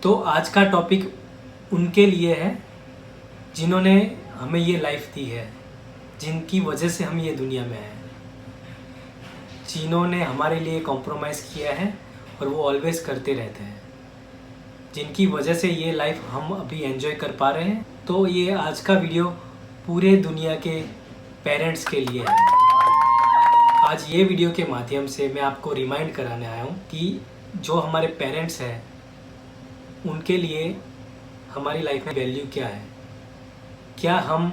तो आज का टॉपिक उनके लिए है जिन्होंने हमें ये लाइफ दी है, जिनकी वजह से हम ये दुनिया में हैं, जिन्होंने हमारे लिए कॉम्प्रोमाइज़ किया है और वो ऑलवेज करते रहते हैं, जिनकी वजह से ये लाइफ हम अभी एंजॉय कर पा रहे हैं। तो ये आज का वीडियो पूरे दुनिया के पेरेंट्स के लिए है। आज ये वीडियो के माध्यम से मैं आपको रिमाइंड कराने आया हूँ कि जो हमारे पेरेंट्स हैं उनके लिए हमारी लाइफ में वैल्यू क्या है, क्या हम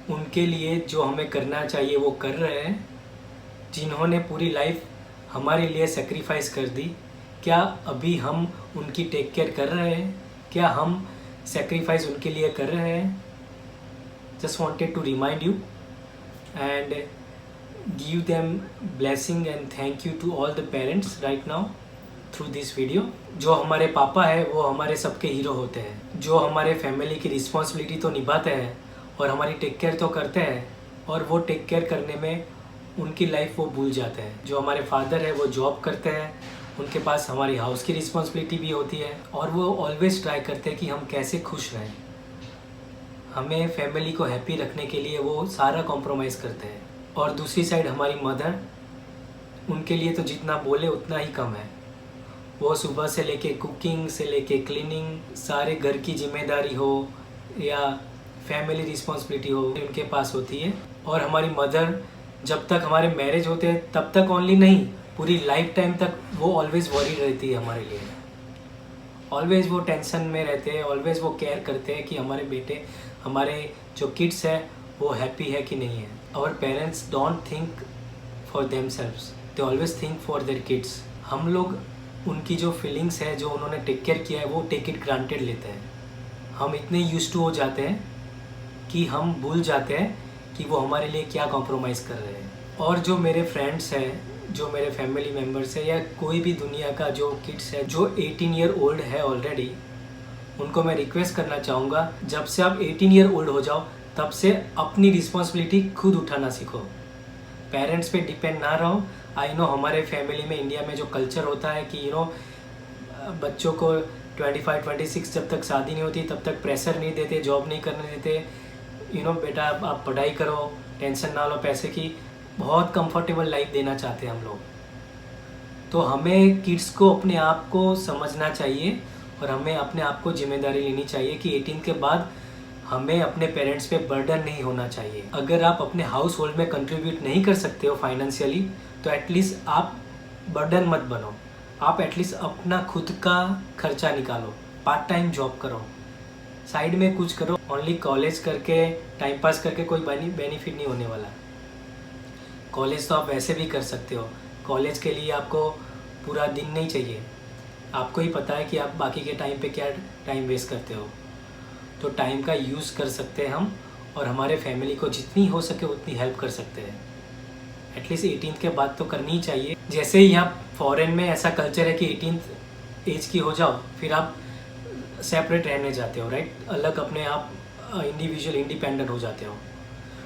उनके लिए जो हमें करना चाहिए वो कर रहे हैं। जिन्होंने पूरी लाइफ हमारे लिए सेक्रीफाइस कर दी, क्या अभी हम उनकी टेक केयर कर रहे हैं, क्या हम सेक्रीफाइस उनके लिए कर रहे हैं। Just wanted to remind you and give them blessing and thank you to all the parents right now through this video. जो हमारे पापा है वो हमारे सबके हीरो होते हैं, जो हमारे फैमिली की रिस्पॉन्सिबिलिटी तो निभाते हैं और हमारी टेक केयर तो करते हैं, और वो टेक केयर करने में उनकी लाइफ वो भूल जाते हैं। जो हमारे फादर है वो जॉब करते हैं, उनके पास हमारी हाउस की रिस्पॉन्सिबिलिटी भी होती है और वो ऑलवेज ट्राई करते हैं कि हम कैसे खुश रहें। हमें फैमिली को हैप्पी रखने के लिए वो सारा कॉम्प्रोमाइज़ करते हैं। और दूसरी साइड हमारी मदर, उनके लिए तो जितना बोले उतना ही कम है। वो सुबह से लेके कुकिंग से लेके क्लीनिंग, सारे घर की जिम्मेदारी हो या फैमिली रिस्पॉन्सिबिलिटी हो, उनके पास होती है। और हमारी मदर जब तक हमारे मैरिज होते हैं तब तक ओनली नहीं, पूरी लाइफ टाइम तक वो ऑलवेज वरीड रहती है हमारे लिए। ऑलवेज वो टेंशन में रहते हैं, ऑलवेज वो केयर करते हैं कि हमारे बेटे, हमारे जो किड्स हैं वो हैप्पी है कि नहीं है। Our parents don't think for themselves, they always think for their kids. हम लोग उनकी जो फीलिंग्स है, जो उन्होंने टेक केयर किया है, वो टेक इट ग्रांटेड लेते हैं। हम इतने यूज्ड टू हो जाते हैं कि हम भूल जाते हैं कि वो हमारे लिए क्या कॉम्प्रोमाइज़ कर रहे हैं। और जो मेरे फ्रेंड्स हैं, जो मेरे फैमिली मेम्बर्स हैं, या कोई भी दुनिया का जो किड्स है जो 18 ईयर ओल्ड है ऑलरेडी, उनको मैं रिक्वेस्ट करना चाहूँगा, जब से आप 18 ईयर ओल्ड हो जाओ तब से अपनी रिस्पॉन्सिबिलिटी खुद उठाना सीखो, पेरेंट्स पे डिपेंड ना रहो। आई नो हमारे फैमिली में, इंडिया में जो कल्चर होता है कि बच्चों को 25-26 जब तक शादी नहीं होती तब तक प्रेशर नहीं देते, जॉब नहीं करने देते। बेटा आप पढ़ाई करो, टेंशन ना लो पैसे की, बहुत कंफर्टेबल लाइफ देना चाहते हैं हम लोग। तो हमें किड्स को अपने आप को समझना चाहिए और हमें अपने आप को जिम्मेदारी लेनी चाहिए कि 18 के बाद हमें अपने पेरेंट्स पे बर्डन नहीं होना चाहिए। अगर आप अपने हाउस होल्ड में कंट्रीब्यूट नहीं कर सकते हो फाइनेंशियली, तो एटलीस्ट आप बर्डन मत बनो। आप एटलीस्ट अपना खुद का खर्चा निकालो, पार्ट टाइम जॉब करो, साइड में कुछ करो। ओनली कॉलेज करके टाइम पास करके कोई बेनिफिट नहीं होने वाला। कॉलेज तो आप वैसे भी कर सकते हो, कॉलेज के लिए आपको पूरा दिन नहीं चाहिए। आपको ही पता है कि आप बाकी के टाइम पे क्या टाइम वेस्ट करते हो। तो टाइम का यूज़ कर सकते हैं हम, और हमारे फैमिली को जितनी हो सके उतनी हेल्प कर सकते हैं। एटलीस्ट 18 के बाद तो करनी ही चाहिए। जैसे यहाँ फॉरेन में ऐसा कल्चर है कि 18 एज की हो जाओ फिर आप सेपरेट रहने जाते हो, राइट, अलग अपने आप इंडिविजुअल इंडिपेंडेंट हो जाते हो।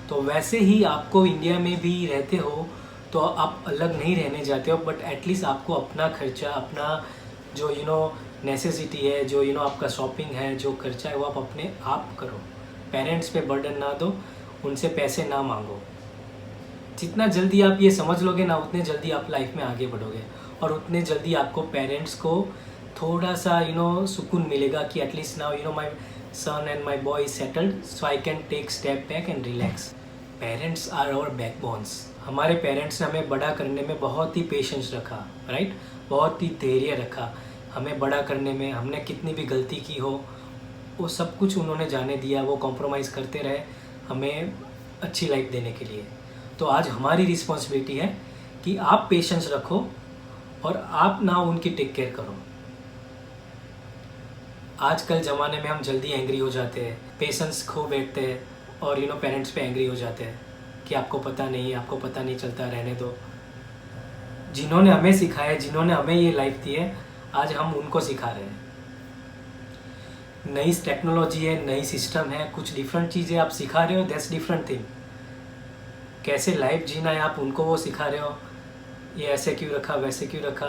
तो वैसे ही आपको इंडिया में भी रहते हो तो आप अलग नहीं रहने जाते हो, बट एटलीस्ट आपको अपना खर्चा, अपना जो नेसेसिटी है, जो आपका शॉपिंग है, जो खर्चा है, वो आप अपने आप करो। पेरेंट्स पे बर्डन ना दो, उनसे पैसे ना मांगो। जितना जल्दी आप ये समझ लोगे ना, उतने जल्दी आप लाइफ में आगे बढ़ोगे और उतने जल्दी आपको पेरेंट्स को थोड़ा सा सुकून मिलेगा कि at least now my son and my boy is settled, so I can take step back and relax. Parents are our backbones. हमारे पेरेंट्स ने हमें बड़ा करने में बहुत ही पेशेंस रखा, राइट, बहुत ही धैर्य रखा। हमें बड़ा करने में हमने कितनी भी गलती की हो वो सब कुछ उन्होंने जाने दिया, वो कॉम्प्रोमाइज़ करते रहे हमें अच्छी लाइफ देने के लिए। तो आज हमारी रिस्पॉन्सिबिलिटी है कि आप पेशेंस रखो और आप ना उनकी टेक केयर करो। आजकल ज़माने में हम जल्दी एंग्री हो जाते हैं, पेशेंस खो बैठते हैं और पेरेंट्स पे एंग्री हो जाते हैं कि आपको पता नहीं, आपको पता नहीं चलता, रहने दो। जिन्होंने हमें सिखाया, जिन्होंने हमें ये लाइफ दी है, आज हम उनको सिखा रहे हैं। नई टेक्नोलॉजी है, नई सिस्टम है, कुछ डिफरेंट चीज़ें आप सिखा रहे हो, दैट्स डिफरेंट थिंग। कैसे लाइफ जीना है आप उनको वो सिखा रहे हो, ये ऐसे क्यों रखा, वैसे क्यों रखा,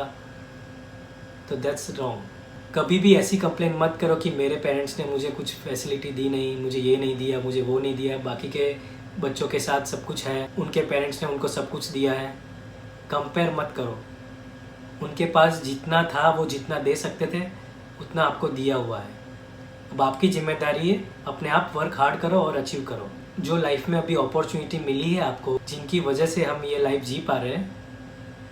तो दैट्स रॉन्ग। कभी भी ऐसी कंप्लेन मत करो कि मेरे पेरेंट्स ने मुझे कुछ फैसिलिटी दी नहीं, मुझे ये नहीं दिया, मुझे वो नहीं दिया, बाकी के बच्चों के साथ सब कुछ है, उनके पेरेंट्स ने उनको सब कुछ दिया है। कंपेयर मत करो। उनके पास जितना था वो जितना दे सकते थे उतना आपको दिया हुआ है। अब आपकी जिम्मेदारी है अपने आप वर्क हार्ड करो और अचीव करो। जो लाइफ में अभी अपॉर्चुनिटी मिली है आपको, जिनकी वजह से हम ये लाइफ जी पा रहे हैं,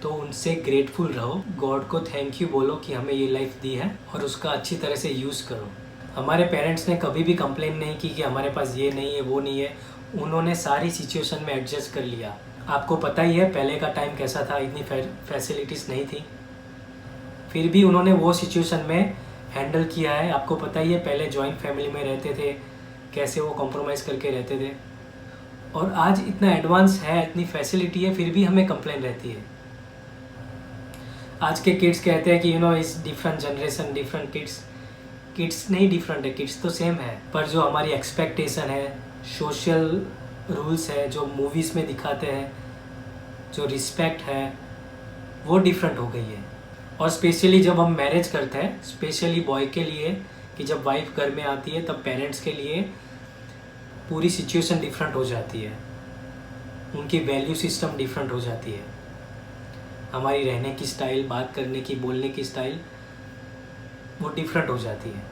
तो उनसे ग्रेटफुल रहो। गॉड को थैंक यू बोलो कि हमें ये लाइफ दी है और उसका अच्छी तरह से यूज़ करो। हमारे पेरेंट्स ने कभी भी कंप्लेन नहीं की कि हमारे पास ये नहीं है वो नहीं है। उन्होंने सारी सिचुएशन में एडजस्ट कर लिया। आपको पता ही है पहले का टाइम कैसा था, इतनी फैसिलिटीज़ नहीं थी, फिर भी उन्होंने वो सिचुएशन में हैंडल किया है। आपको पता ही है पहले जॉइंट फैमिली में रहते थे, कैसे वो कॉम्प्रोमाइज़ करके रहते थे। और आज इतना एडवांस है, इतनी फैसिलिटी है, फिर भी हमें कंप्लेन रहती है। आज के किड्स कहते हैं कि इस डिफरेंट जनरेशन, डिफरेंट किड्स नहीं डिफरेंट है, किड्स तो सेम है, पर जो हमारी एक्सपेक्टेशन है, सोशल रूल्स है, जो मूवीज़ में दिखाते हैं, जो रिस्पेक्ट है, वो डिफरेंट हो गई है। और स्पेशली जब हम मैरिज करते हैं, स्पेशली बॉय के लिए, कि जब वाइफ घर में आती है तब पेरेंट्स के लिए पूरी सिचुएशन डिफरेंट हो जाती है। उनकी वैल्यू सिस्टम डिफरेंट हो जाती है। हमारी रहने की स्टाइल, बात करने की, बोलने की स्टाइल, वो डिफरेंट हो जाती है।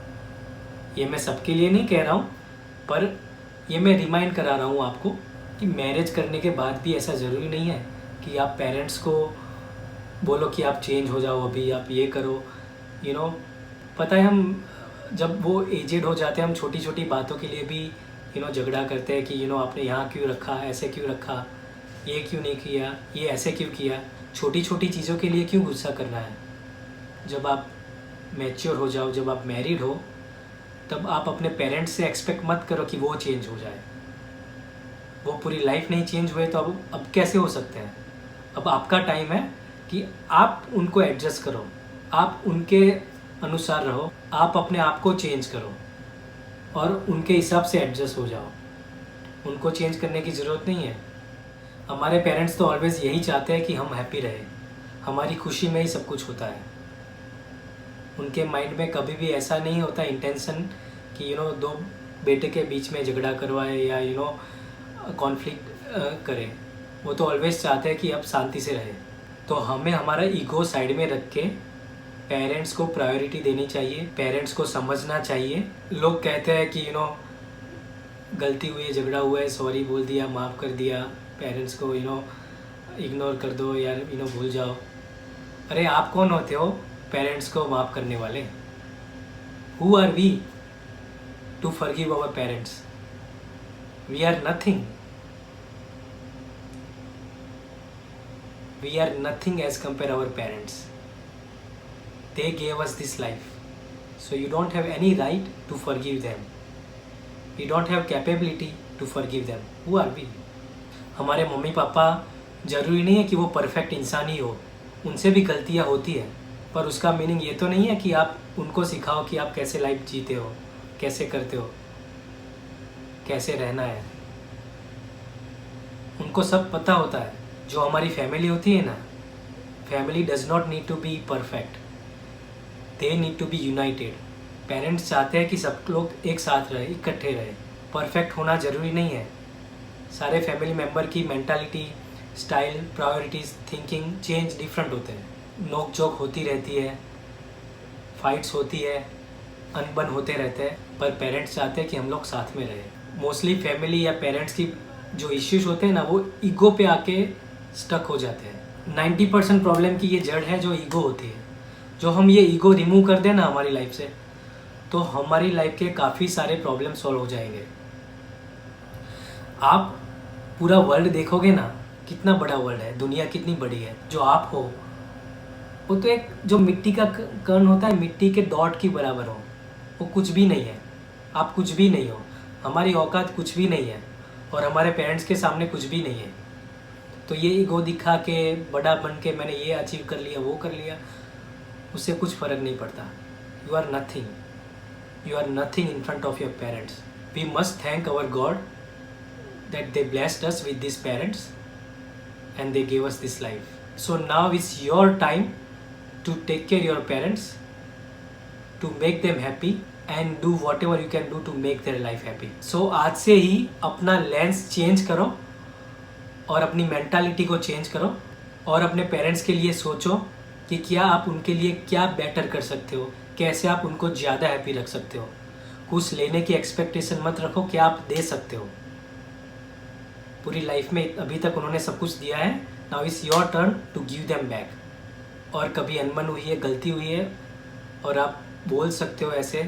ये मैं सबके लिए नहीं कह रहा हूँ, पर ये मैं रिमाइंड करा रहा हूँ आपको कि मैरिज करने के बाद भी ऐसा ज़रूरी नहीं है कि आप पेरेंट्स को बोलो कि आप चेंज हो जाओ, अभी आप ये करो। पता है हम जब वो एजेड हो जाते हैं, हम छोटी छोटी बातों के लिए भी झगड़ा करते हैं कि आपने यहाँ क्यों रखा, ऐसे क्यों रखा, ये क्यों नहीं किया, ये ऐसे क्यों किया। छोटी छोटी चीज़ों के लिए क्यों गुस्सा करना है। जब आप मैच्योर हो जाओ, जब आप मैरिड हो, तब आप अपने पेरेंट्स से एक्सपेक्ट मत करो कि वो चेंज हो जाए। वो पूरी लाइफ नहीं चेंज हुए तो अब कैसे हो सकते हैं। अब आपका टाइम है कि आप उनको एडजस्ट करो, आप उनके अनुसार रहो, आप अपने आप को चेंज करो और उनके हिसाब से एडजस्ट हो जाओ। उनको चेंज करने की ज़रूरत नहीं है। हमारे पेरेंट्स तो ऑलवेज़ यही चाहते हैं कि हम हैप्पी रहें, हमारी खुशी में ही सब कुछ होता है। उनके माइंड में कभी भी ऐसा नहीं होता इंटेंशन कि दो बेटे के बीच में झगड़ा करवाए या कॉन्फ्लिक्ट करें। वो तो ऑलवेज़ चाहते हैं कि अब शांति से रहे। तो हमें हमारा ईगो साइड में रख के पेरेंट्स को प्रायोरिटी देनी चाहिए, पेरेंट्स को समझना चाहिए। लोग कहते हैं कि गलती हुई है, झगड़ा हुआ है, सॉरी बोल दिया, माफ़ कर दिया, पेरेंट्स को इग्नोर कर दो यार, भूल जाओ। अरे आप कौन होते हो पेरेंट्स को माफ़ करने वाले? Who are we to forgive our parents? We are nothing. We are nothing as compare our parents. They gave us this life, so you don't have any right to forgive them. You don't have capability to forgive them. Who are we? हमारे mummy papa ज़रूरी नहीं है कि वो perfect इंसान ही हो, उनसे भी गलतियाँ होती है, पर उसका मीनिंग ये तो नहीं है कि आप उनको सिखाओ कि आप कैसे लाइफ जीते हो, कैसे करते हो, कैसे रहना है। उनको सब पता होता है। जो हमारी फैमिली होती है ना, family does not need to be perfect, they need to be united. Parents चाहते हैं कि सब लोग एक साथ रहे, इकट्ठे रहे। परफेक्ट होना ज़रूरी नहीं है। सारे फैमिली मेम्बर की mentality, style, priorities, thinking change different होते हैं। नोक झोंक होती रहती है, फाइट्स होती है, अनबन होते रहते हैं, पर पेरेंट्स चाहते हैं कि हम लोग साथ में रहें। मोस्टली फैमिली या पेरेंट्स की जो इश्यूज होते हैं ना, वो ईगो पे आके स्टक हो जाते हैं। 90% प्रॉब्लम की ये जड़ है जो ईगो होती है। जो हम ये ईगो रिमूव कर दें ना हमारी लाइफ से, तो हमारी लाइफ के काफ़ी सारे प्रॉब्लम सॉल्व हो जाएंगे। आप पूरा वर्ल्ड देखोगे ना, कितना बड़ा वर्ल्ड है, दुनिया कितनी बड़ी है। जो आप हो वो तो एक जो मिट्टी का कण होता है, मिट्टी के डॉट की बराबर हो। वो कुछ भी नहीं है, आप कुछ भी नहीं हो। हमारी औकात कुछ भी नहीं है और हमारे पेरेंट्स के सामने कुछ भी नहीं है। तो ये ईगो दिखा के, बड़ा बन के मैंने ये अचीव कर लिया, वो कर लिया, उससे कुछ फ़र्क नहीं पड़ता। You are nothing, you are nothing in front of your parents. We must thank our God that they blessed us with this parents and they gave us this life. So now it's your time to take care your parents to make them happy and do what ever you can do to make their life happy. So आज से ही अपना lens change करो और अपनी mentality को change करो और अपने पेरेंट्स के लिए सोचो कि क्या आप उनके लिए क्या बेटर कर सकते हो, कैसे आप उनको ज़्यादा हैप्पी रख सकते हो। कुछ लेने की एक्सपेक्टेशन मत रखो, क्या आप दे सकते हो। पूरी लाइफ में अभी तक उन्होंने सब कुछ दिया है, now is your turn to give them back. और कभी अनबन हुई है, गलती हुई है और आप बोल सकते हो ऐसे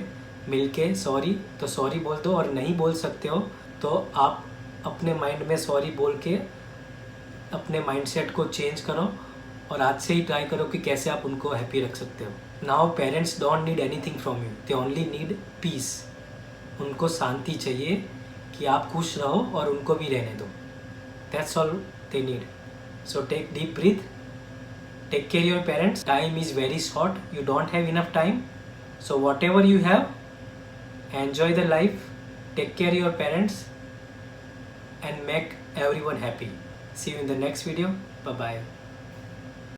मिलके सॉरी, तो सॉरी बोल दो। और नहीं बोल सकते हो तो आप अपने माइंड में सॉरी बोल के अपने माइंडसेट को चेंज करो और आज से ही ट्राई करो कि कैसे आप उनको हैप्पी रख सकते हो। Now parents don't need anything from you, they only need piece. उनको शांति चाहिए कि आप खुश रहो और उनको भी रहने दो। That's all they need. So take deep breath, take care your parents. Time is very short, you don't have enough time, so what ever you have, enjoy the life, take care your parents and make everyone happy. See you in the next video. Bye bye.